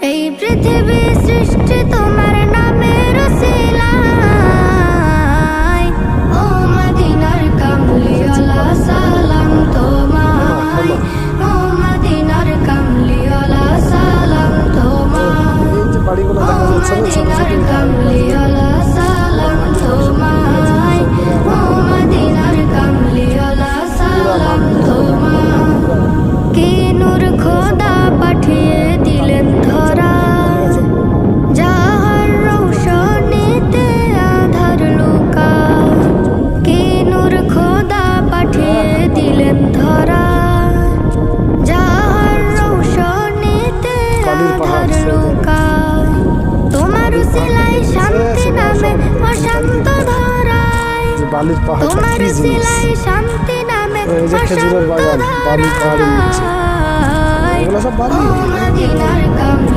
এই পৃথিবী সৃষ্টি তোমার নামের উসিলায়। ও মদিনার কামলিওয়ালা সালাম তোমায়, ও মদিনার কামলিওয়ালা সালাম তোমায়, ও মদিনার কামলিওয়ালা সালাম তোমায়, ও মদিনার কামলিওয়ালা সালাম তোমায়। কে নূর খোদা পাঠিয়ে দিলেন ধরায়, যাহার রৌশনীতে আধার লুকায়। কে নূর খোদা পাঠিয়ে দিলেন ধরায়, যাহার রৌশনীতে আধার লুকায়। তোমার উসিলায় শান্তি নামে অশান্ত ধরায়, তোমার উসিলায় শান্তি নামে অশান্ত ধরায়। ও মদিনার কামলিওয়ালা